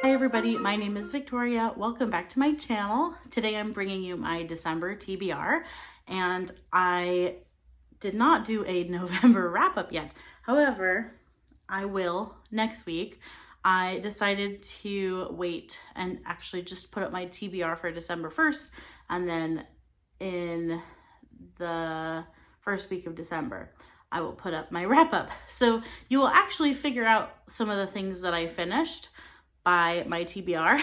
Hi everybody, my name is Victoria. Welcome back to my channel. Today I'm bringing you my December TBR, and I did not do a November wrap-up yet. However, I will next week. I decided to wait and actually just put up my TBR for December 1st, and then in the first week of December, I will put up my wrap-up. So you will actually figure out some of the things that I finished by my TBR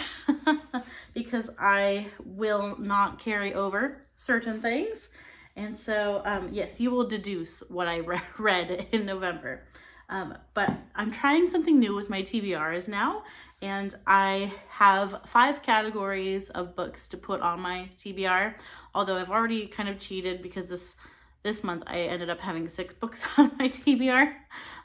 because I will not carry over certain things. And so, yes, you will deduce what I read in November. But I'm trying something new with my TBRs now, and I have 5 categories of books to put on my TBR, although I've already kind of cheated because this month I ended up having 6 books on my TBR.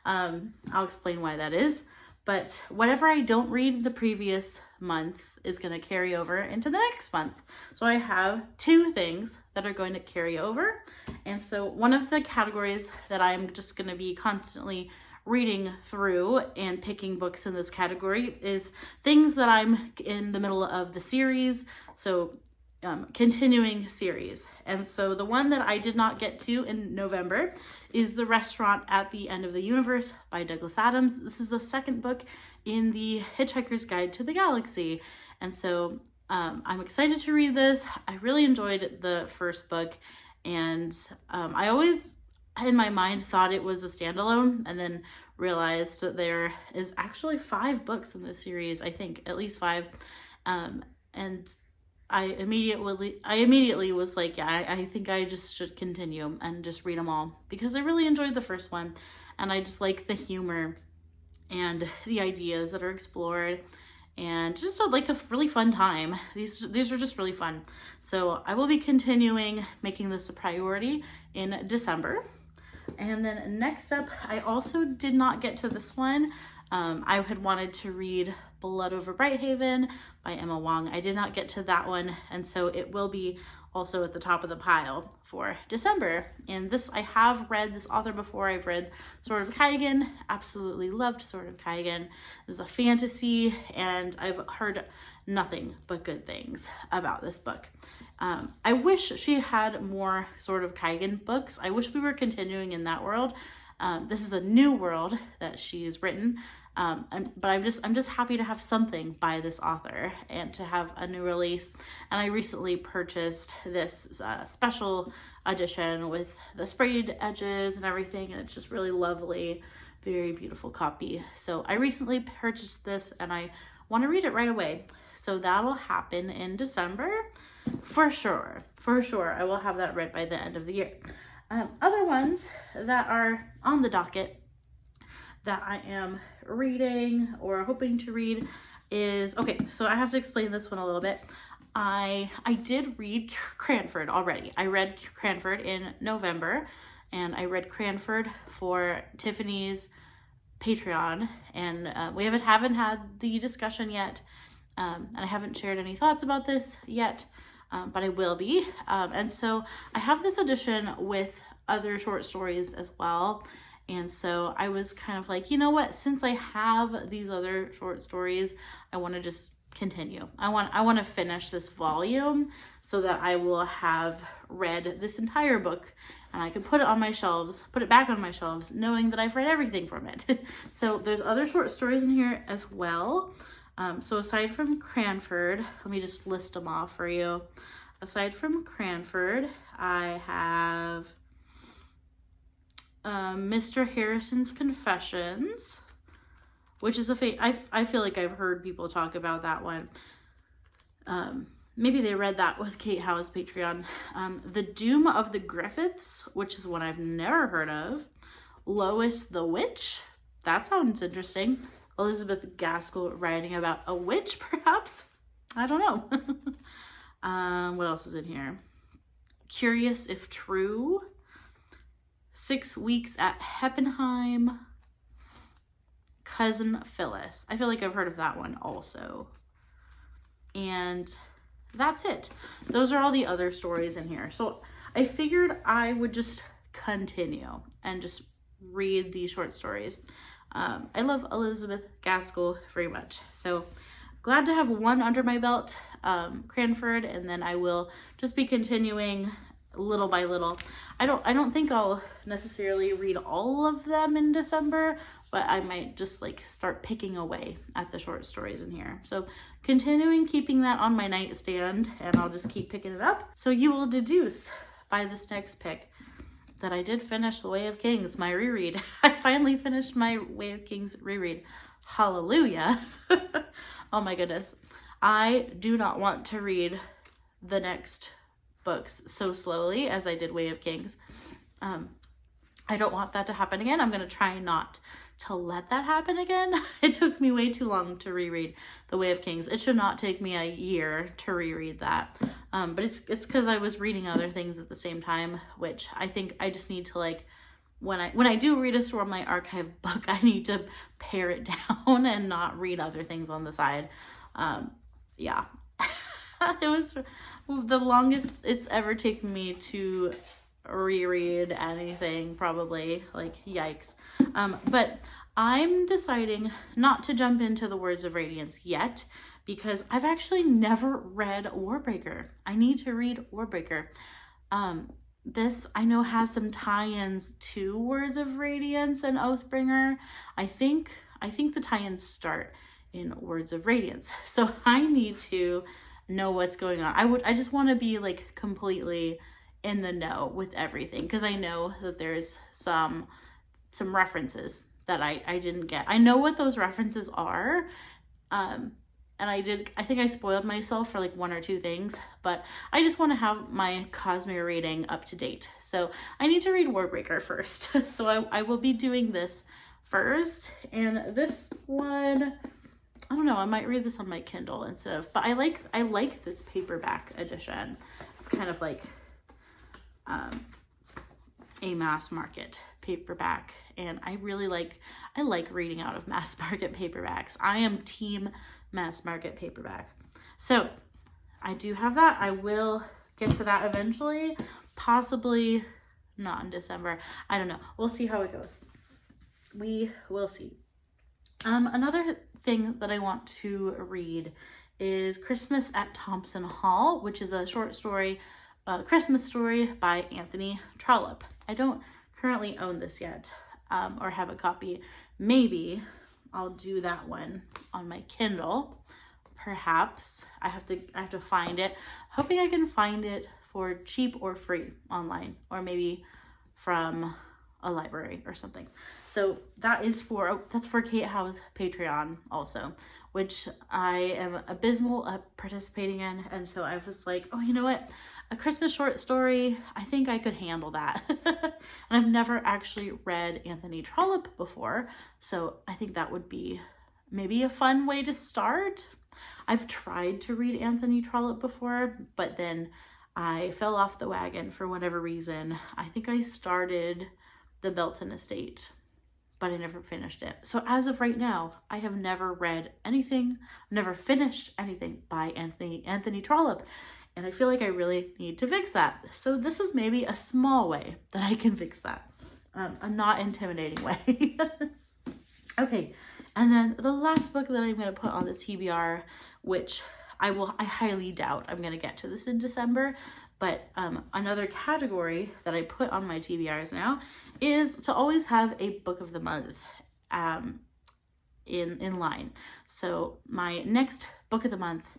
I'll explain why that is. But whatever I don't read the previous month is going to carry over into the next month. So I have 2 things that are going to carry over. And so one of the categories that I'm just going to be constantly reading through and picking books in this category is things that I'm in the middle of the series. So continuing series. And so the one that I did not get to in November is The Restaurant at the End of the Universe by Douglas Adams. This is the second book in the Hitchhiker's Guide to the Galaxy. And so I'm excited to read this. I really enjoyed the first book, and I always in my mind thought it was a standalone, and then realized that there is actually 5 books in this series. I think at least 5. And I immediately was like, yeah, I think I just should continue and just read them all, because I really enjoyed the first one, and I just like the humor and the ideas that are explored, and just like a really fun time. These are just really fun. So I will be continuing making this a priority in December. And then next up, I also did not get to this one. I had wanted to read Blood Over Brighthaven by Emma Wong. I did not get to that one, and so it will be also at the top of the pile for December. And this, I have read this author before. I've read Sword of Kaigan, absolutely loved Sword of Kaigan. This is a fantasy, and I've heard nothing but good things about this book. I wish she had more Sword of Kaigan books. I wish we were continuing in that world. This is a new world that she's written. But I'm just happy to have something by this author and to have a new release. And I recently purchased this special edition with the sprayed edges and everything, and it's just really lovely, very beautiful copy. So I recently purchased this, and I want to read it right away. So that'll happen in December for sure. For sure, I will have that read by the end of the year. Other ones that are on the docket that I am reading or hoping to read is, okay, so I have to explain this one a little bit. I did read Cranford already. I read Cranford in November, and I read Cranford for Tiffany's Patreon, and we haven't had the discussion yet, and I haven't shared any thoughts about this yet, but I will be. And so I have this edition with other short stories as well. And so I was kind of like, you know what, since I have these other short stories, I want to just continue. I want to finish this volume so that I will have read this entire book, and I can put it on my shelves, put it back on my shelves, knowing that I've read everything from it. So there's other short stories in here as well. So aside from Cranford, let me just list them off for you. Aside from Cranford, I have Mr. Harrison's Confessions, which is I feel like I've heard people talk about that one. Maybe they read that with Kate Howe's Patreon. The Doom of the Griffiths, which is one I've never heard of. Lois the Witch, that sounds interesting. Elizabeth Gaskell writing about a witch, perhaps? I don't know. What else is in here? Curious If True. 6 Weeks at Heppenheim. Cousin Phyllis. I feel like I've heard of that one also. And that's it. Those are all the other stories in here. So I figured I would just continue and just read these short stories. I love Elizabeth Gaskell very much. So glad to have one under my belt, Cranford, and then I will just be continuing little by little. I don't think I'll necessarily read all of them in December, but I might just like start picking away at the short stories in here. So continuing keeping that on my nightstand, and I'll just keep picking it up. So you will deduce by this next pick that I did finish The Way of Kings, my reread. I finally finished my Way of Kings reread. Hallelujah. Oh my goodness. I do not want to read the next books so slowly as I did Way of Kings. I don't want that to happen again. I'm going to try not to let that happen again. It took me way too long to reread The Way of Kings. It should not take me a year to reread that. But it's because I was reading other things at the same time, which I think I just need to, like, when I do read a Stormlight Archive book, I need to pare it down and not read other things on the side. Yeah. It was the longest it's ever taken me to reread anything, probably. Like, yikes. But I'm deciding not to jump into the Words of Radiance yet, because I've actually never read Warbreaker. I need to read Warbreaker. This I know has some tie-ins to Words of Radiance and Oathbringer. I think the tie-ins start in Words of Radiance. So I need to know what's going on. I just want to be like completely in the know with everything, because I know that there's some references that I didn't get. I know what those references are. And I think I spoiled myself for like one or two things, but I just want to have my Cosmere reading up to date. So I need to read Warbreaker first. So I will be doing this first. And this one, I don't know, I might read this on my Kindle instead of, but I like this paperback edition. It's kind of like a mass market paperback. And I like reading out of mass market paperbacks. I am team mass market paperback. So I do have that. I will get to that eventually, possibly not in December. I don't know. We'll see how it goes. We will see. Another thing that I want to read is Christmas at Thompson Hall, which is a short story, Christmas story by Anthony Trollope. I don't currently own this yet, or have a copy. Maybe I'll do that one on my Kindle. Perhaps. I have to find it. Hoping I can find it for cheap or free online, or maybe from a library or something. So that's for Kate Howe's Patreon also, which I am abysmal at participating in. And so I was like, oh, you know what? A Christmas short story, I think I could handle that. And I've never actually read Anthony Trollope before, so I think that would be maybe a fun way to start. I've tried to read Anthony Trollope before, but then I fell off the wagon for whatever reason. I think I started The Belton Estate, but I never finished it. So as of right now, I have never read anything, never finished anything by Anthony Trollope. And I feel like I really need to fix that. So this is maybe a small way that I can fix that. A not intimidating way. Okay, and then the last book that I'm going to put on the TBR, which I highly doubt I'm going to get to this in December, but another category that I put on my TBRs now is to always have a book of the month in line. So my next book of the month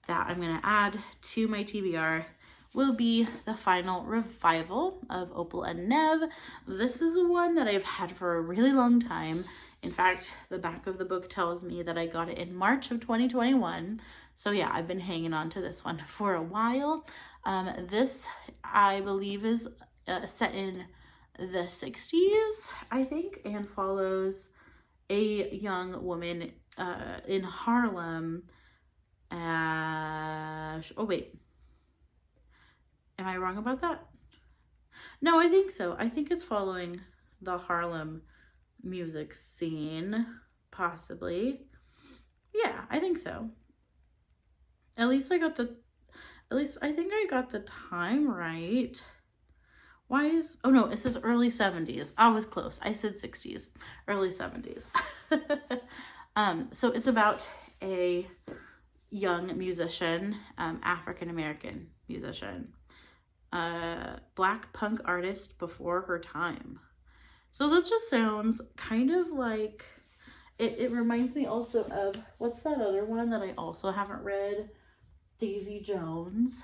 that I'm going to add to my TBR will be The Final Revival of Opal and Nev. This is one that I've had for a really long time. In fact, the back of the book tells me that I got it in March of 2021. So yeah, I've been hanging on to this one for a while. This, I believe, is set in the 60s, I think, and follows a young woman in Harlem. Oh wait, am I wrong about that? No, I think so. I think it's following the Harlem music scene, possibly. Yeah, I think so. At least I think I got the time right. Why is, oh no, it says early 70s. I was close. I said 60s, early 70s. So it's about a young musician, African-American musician, Black punk artist before her time. So that just sounds kind of like, it reminds me also of, what's that other one that I also haven't read? Daisy Jones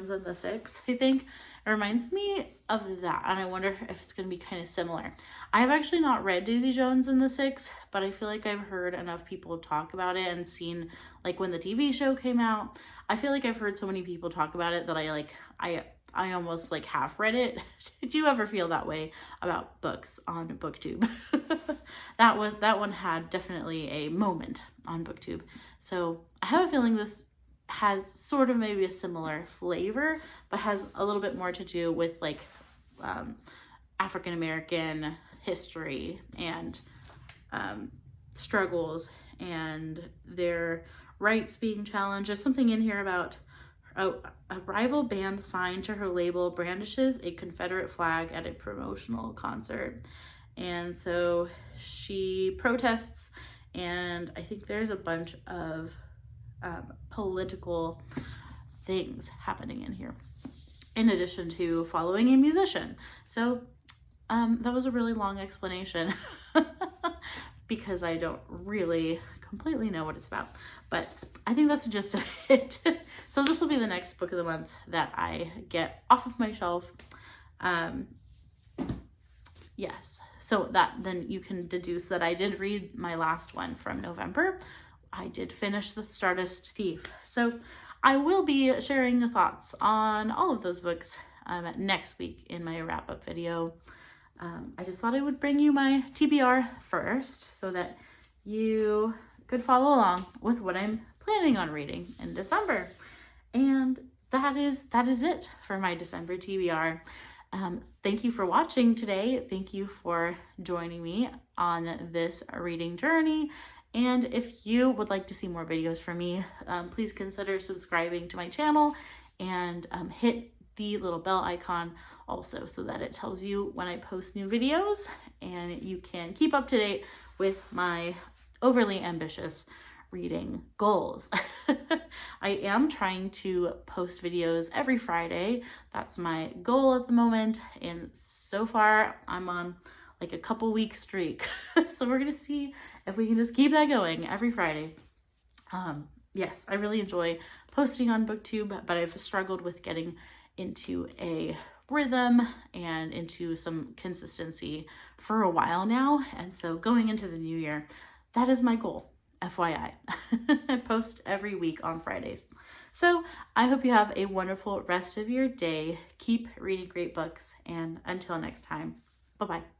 and the Six, I think. It reminds me of that, and I wonder if it's going to be kind of similar. I've actually not read Daisy Jones and the Six, but I feel like I've heard enough people talk about it and seen, like, when the TV show came out, I feel like I've heard so many people talk about it that I almost like have read it. Did you ever feel that way about books on BookTube? That one had definitely a moment on BookTube. So I have a feeling this has sort of maybe a similar flavor, but has a little bit more to do with like African-American history and struggles and their rights being challenged. There's something in here about a rival band signed to her label brandishes a Confederate flag at a promotional concert. And so she protests, and I think there's a bunch of political things happening in here, in addition to following a musician. So that was a really long explanation because I don't really completely know what it's about, but I think that's just it. So this will be the next book of the month that I get off of my shelf. Yes, so that then you can deduce that I did read my last one from November. I did finish The Stardust Thief. So I will be sharing the thoughts on all of those books next week in my wrap-up video. I just thought I would bring you my TBR first so that you could follow along with what I'm planning on reading in December. And that is it for my December TBR. Thank you for watching today. Thank you for joining me on this reading journey. And if you would like to see more videos from me, please consider subscribing to my channel and hit the little bell icon also so that it tells you when I post new videos, and you can keep up to date with my overly ambitious reading goals. I am trying to post videos every Friday. That's my goal at the moment, and so far I'm on like a couple week streak. So we're gonna see if we can just keep that going every Friday. Yes, I really enjoy posting on BookTube, but I've struggled with getting into a rhythm and into some consistency for a while now. And so going into the new year, that is my goal, FYI. I post every week on Fridays. So I hope you have a wonderful rest of your day. Keep reading great books, and until next time, bye-bye.